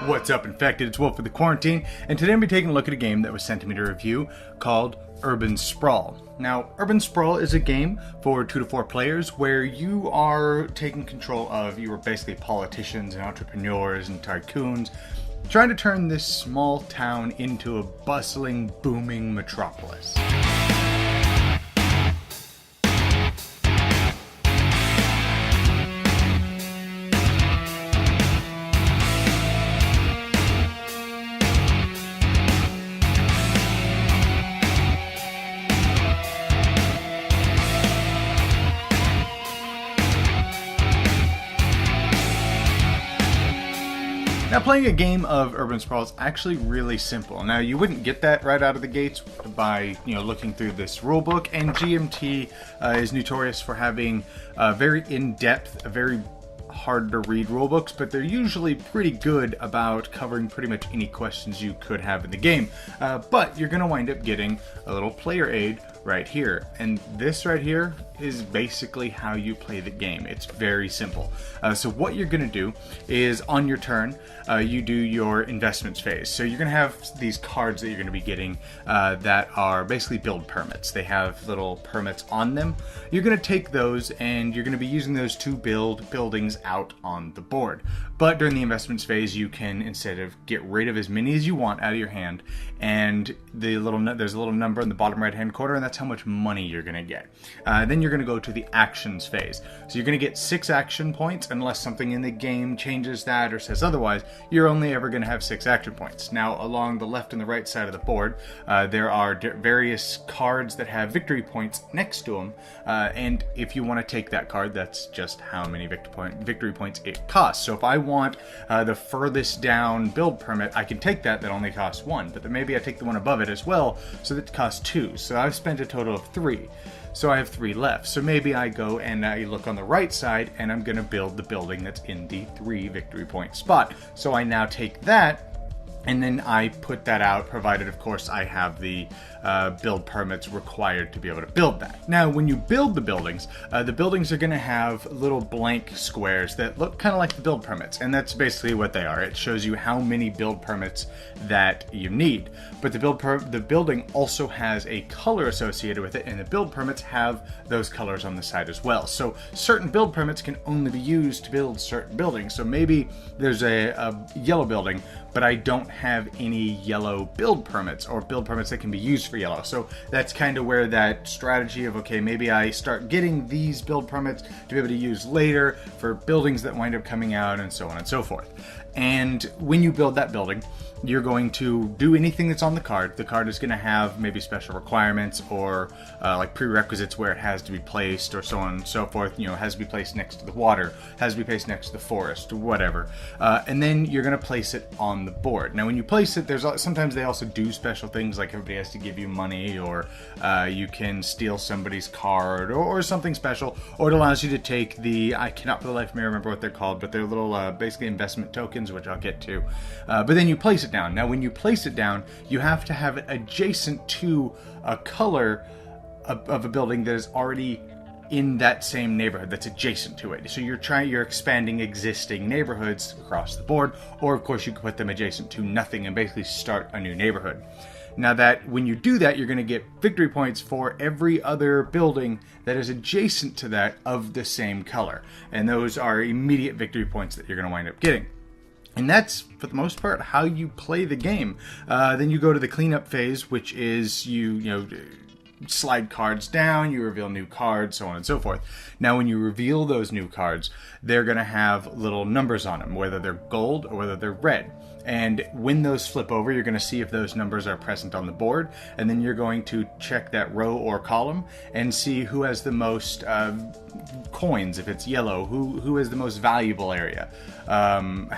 What's up, Infected? It's Wolf for the Quarantine, and today I'm going to be taking a look at a game that was sent to me to review called Urban Sprawl. Now, Urban Sprawl is a game for 2 to 4 players where you are taking control of, you are basically politicians and entrepreneurs and tycoons, trying to turn this small town into a bustling, booming metropolis. Now, playing a game of Urban Sprawl is actually really simple. Now, you wouldn't get that right out of the gates by, looking through this rulebook, and GMT is notorious for having very in-depth, very hard to read rulebooks, but they're usually pretty good about covering pretty much any questions you could have in the game. But you're going to wind up getting a little player aid right here, and this right here is basically how you play the game. It's very simple. So what you're going to do is on your turn, you do your investments phase. So you're going to have these cards that you're going to be getting that are basically build permits. They have little permits on them. You're going to take those and you're going to be using those to build buildings out on the board. But during the investments phase, you can, instead of get rid of as many as you want out of your hand, and there's a little number in the bottom right hand corner, and that's how much money you're going to get. Then you're going to go to the actions phase. So you're going to get 6 action points unless something in the game changes that or says otherwise. You're only ever going to have 6 action points. Now, along the left and the right side of the board, there are various cards that have victory points next to them, and if you want to take that card, that's just how many victory points it costs. So if I want the furthest down build permit, I can take that only costs 1, but then maybe I take the one above it as well, so that costs 2. So I've spent a total of 3. So I have 3 left. So maybe I go and I look on the right side and I'm going to build the building that's in the 3 victory point spot. So I now take that and then I put that out, provided, of course, I have the build permits required to be able to build that. Now, when you build the buildings are going to have little blank squares that look kind of like the build permits, and that's basically what they are. It shows you how many build permits that you need. But the building also has a color associated with it, and the build permits have those colors on the side as well. So certain build permits can only be used to build certain buildings. So maybe there's a yellow building, but I don't have any yellow build permits or build permits that can be used for yellow. So that's kind of where that strategy of, okay, maybe I start getting these build permits to be able to use later for buildings that wind up coming out, and so on and so forth. And when you build that building, you're going to do anything that's on the card. The card is going to have maybe special requirements or like prerequisites where it has to be placed or so on and so forth. It has to be placed next to the water, has to be placed next to the forest, whatever. And then you're going to place it on the board. Now, when you place it, sometimes they also do special things, like everybody has to give you money, or you can steal somebody's card or something special, or it allows you to take I cannot for the life of me remember what they're called, but they're little basically investment tokens, which I'll get to. But then you place it down. Now, when you place it down, you have to have it adjacent to a color of a building that is already in that same neighborhood that's adjacent to it. So you're expanding existing neighborhoods across the board, or of course you can put them adjacent to nothing and basically start a new neighborhood. Now, that when you do that, you're going to get victory points for every other building that is adjacent to that of the same color, and those are immediate victory points that you're going to wind up getting. And that's, for the most part, how you play the game. Then you go to the cleanup phase, which is you slide cards down, you reveal new cards, so on and so forth. Now, when you reveal those new cards, they're going to have little numbers on them, whether they're gold or whether they're red. And when those flip over, you're going to see if those numbers are present on the board, and then you're going to check that row or column and see who has the most coins. If it's yellow, who has the most valuable area,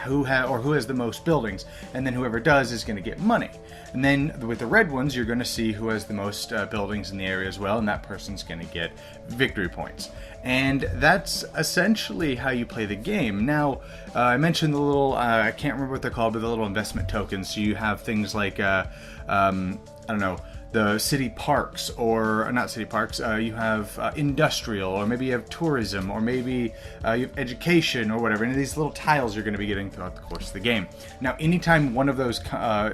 who has the most buildings, and then whoever does is going to get money. And then with the red ones, you're going to see who has the most buildings in the area as well, and that person's going to get victory points. And that's essentially how you play the game. Now, I mentioned the little, I can't remember what they're called, but the little investment tokens. So you have things like, I don't know, the city parks, or not city parks, you have industrial, or maybe you have tourism, or maybe you have education, or whatever. And these little tiles you're going to be getting throughout the course of the game. Now, anytime one of those,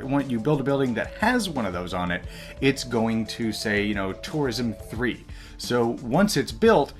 when you build a building that has one of those on it, it's going to say, you know, tourism 3. So once it's built,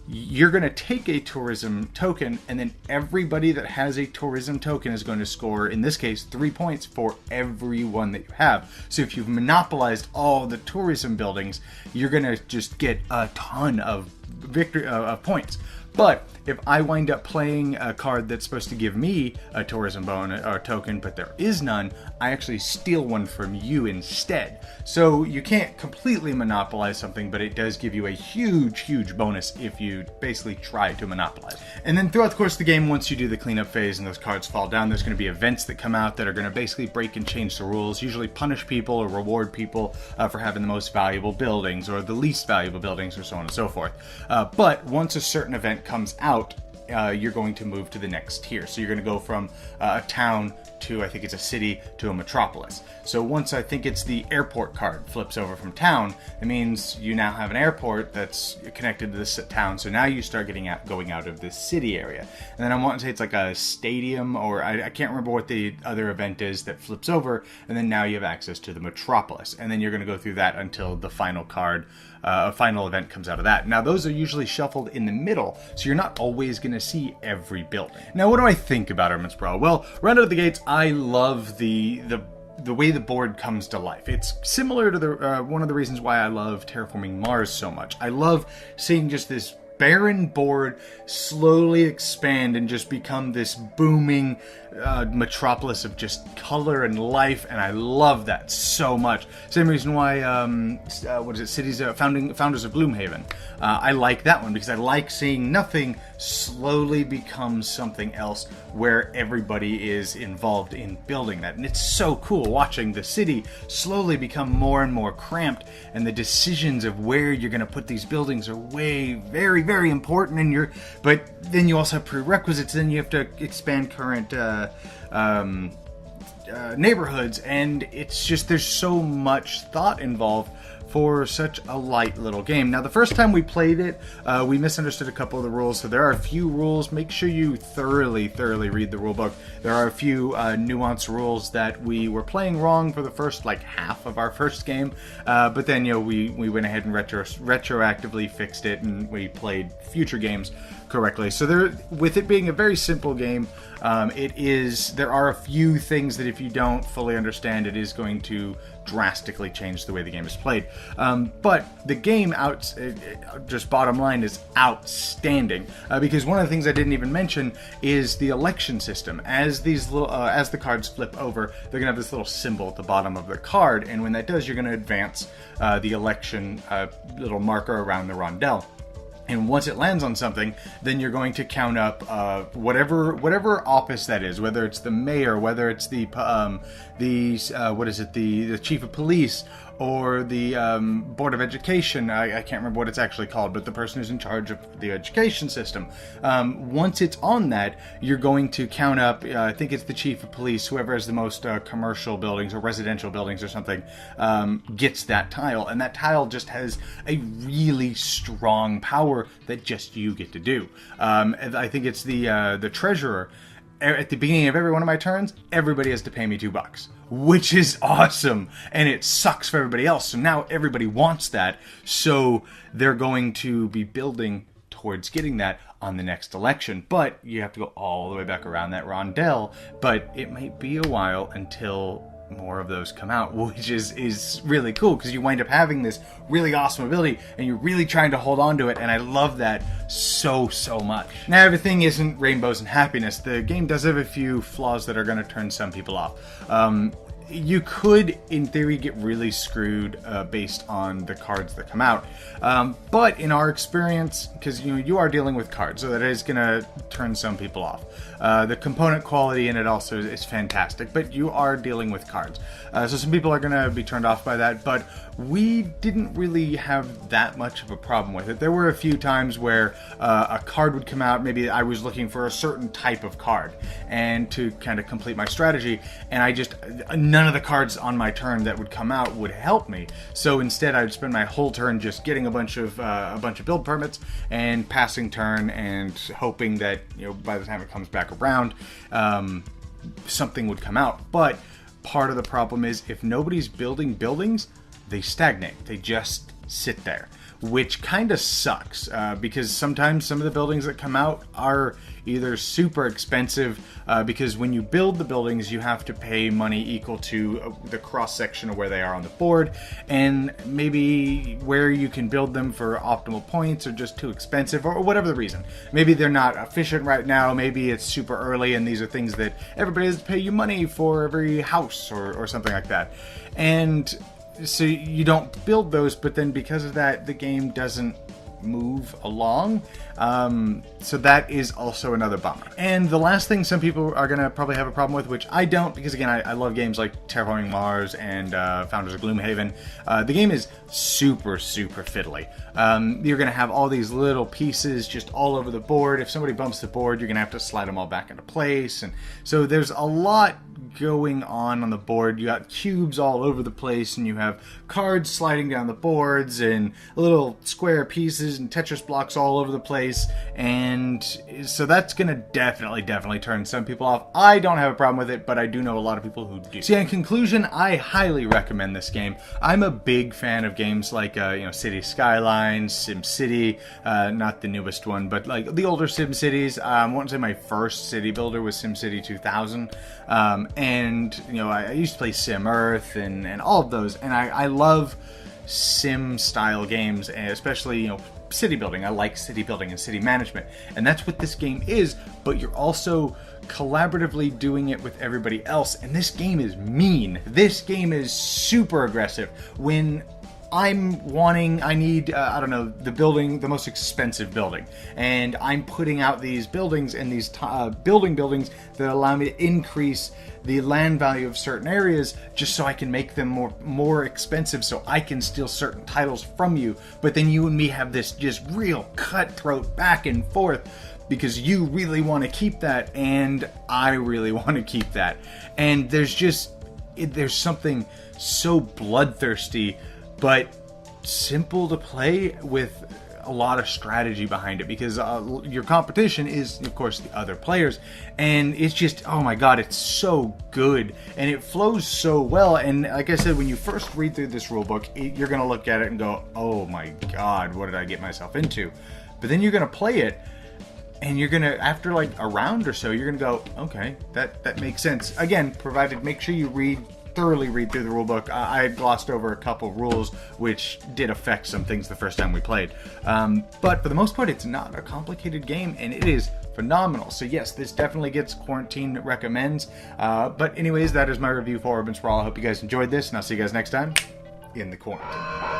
you're going to take a tourism token, and then everybody that has a tourism token is going to score, in this case, 3 points for every one that you have. So if you've monopolized all the tourism buildings, you're going to just get a ton of victory points. But if I wind up playing a card that's supposed to give me a tourism bonus or token, but there is none, I actually steal one from you instead. So you can't completely monopolize something, but it does give you a huge bonus if you basically try to monopolize. And then throughout the course of the game, once you do the cleanup phase and those cards fall down, there's going to be events that come out that are going to basically break and change the rules, usually punish people or reward people for having the most valuable buildings or the least valuable buildings, or so on and so forth. But once a certain event comes out, you're going to move to the next tier. So you're going to go from a town to, I think it's a city, to a metropolis. So once I think it's the airport card flips over from town, it means you now have an airport that's connected to this town. So now you start going out of this city area. And then I want to say it's like a stadium, or I can't remember what the other event is that flips over. And then now you have access to the metropolis. And then you're going to go through that until the final card, a final event comes out of that. Now those are usually shuffled in the middle, so you're not always going to see every building. Now what do I think about Urban Sprawl? Well, right out of the gates, I love the way the board comes to life. It's similar to the one of the reasons why I love Terraforming Mars so much. I love seeing just this barren board slowly expand and just become this booming metropolis of just color and life, and I love that so much. Same reason why Founders of Gloomhaven. I like that one because I like seeing nothing slowly become something else where everybody is involved in building that. And it's so cool watching the city slowly become more and more cramped, and the decisions of where you're going to put these buildings are very important, but then you also have prerequisites, then you have to expand current neighborhoods, and it's just, there's so much thought involved for such a light little game. Now, the first time we played it, we misunderstood a couple of the rules, so there are a few rules. Make sure you thoroughly read the rule book. There are a few nuanced rules that we were playing wrong for the first half of our first game, but then we went ahead and retroactively fixed it, and we played future games correctly. So with it being a very simple game, there are a few things that if you don't fully understand, it is going to drastically change the way the game is played. But the game, just bottom line, is outstanding, because one of the things I didn't even mention is the election system. As the cards flip over, they're gonna have this little symbol at the bottom of the card, and when that does, you're gonna advance the election little marker around the rondelle. And once it lands on something, then you're going to count up whatever office that is, whether it's the mayor, whether it's the chief of police, or the Board of Education. I can't remember what it's actually called, but the person who's in charge of the education system. Once it's on that, you're going to count up, I think it's the chief of police, whoever has the most commercial buildings or residential buildings or something, gets that tile. And that tile just has a really strong power that just you get to do. I think it's the treasurer. At the beginning of every one of my turns, everybody has to pay me $2, which is awesome, and it sucks for everybody else. So now everybody wants that, so they're going to be building towards getting that on the next election. But you have to go all the way back around that rondelle, but it might be a while until more of those come out, which is really cool, because you wind up having this really awesome ability and you're really trying to hold on to it, and I love that so much. Now, everything isn't rainbows and happiness. The game does have a few flaws that are going to turn some people off. You could, in theory, get really screwed based on the cards that come out. But in our experience, because you are dealing with cards, so that is going to turn some people off. The component quality in it also is fantastic, but you are dealing with cards. So some people are going to be turned off by that, but we didn't really have that much of a problem with it. There were a few times where a card would come out, maybe I was looking for a certain type of card and to kind of complete my strategy, and I just none of the cards on my turn that would come out would help me. So instead, I would spend my whole turn just getting a bunch of build permits and passing turn and hoping that, you know, by the time it comes back around, something would come out. But part of the problem is if nobody's building buildings, they stagnate. They just sit there, which kind of sucks because sometimes some of the buildings that come out are either super expensive because when you build the buildings, you have to pay money equal to the cross section of where they are on the board, and maybe where you can build them for optimal points are just too expensive, or whatever the reason. Maybe they're not efficient right now, maybe it's super early and these are things that everybody has to pay you money for every house or something like that. And so you don't build those, but then because of that, the game doesn't move along. So that is also another bummer. And the last thing some people are going to probably have a problem with, which I don't, because again, I love games like Terraforming Mars and Founders of Gloomhaven. The game is super fiddly. You're going to have all these little pieces just all over the board. If somebody bumps the board, you're going to have to slide them all back into place. And so there's a lot going on the board. You got cubes all over the place, and you have cards sliding down the boards, and little square pieces and Tetris blocks all over the place. And so that's gonna definitely turn some people off. I don't have a problem with it, but I do know a lot of people who do. So yeah, in conclusion, I highly recommend this game. I'm a big fan of games like City Skylines, SimCity, not the newest one, but like the older SimCities. I want to say my first city builder was SimCity 2000. And I used to play Sim Earth and all of those, and I love sim style games, and especially city building. I like city building and city management, and that's what this game is. But you're also collaboratively doing it with everybody else, and this game is mean. This game is super aggressive. When I need, the most expensive building. And I'm putting out these buildings and these buildings that allow me to increase the land value of certain areas just so I can make them more expensive, so I can steal certain titles from you. But then you and me have this just real cutthroat back and forth because you really want to keep that and I really want to keep that. And there's something so bloodthirsty but simple to play with a lot of strategy behind it, because your competition is, of course, the other players, and it's just, oh my god, it's so good, and it flows so well. And like I said, when you first read through this rulebook, you're going to look at it and go, oh my god, what did I get myself into? But then you're going to play it, and you're going to, after like a round or so, you're going to go, okay, that makes sense. Again, provided, make sure you thoroughly read through the rulebook. I had glossed over a couple rules which did affect some things the first time we played. But for the most part, it's not a complicated game, and it is phenomenal. So yes, this definitely gets Quarantine recommends. But anyways, that is my review for Urban Sprawl. I hope you guys enjoyed this, and I'll see you guys next time in the quarantine.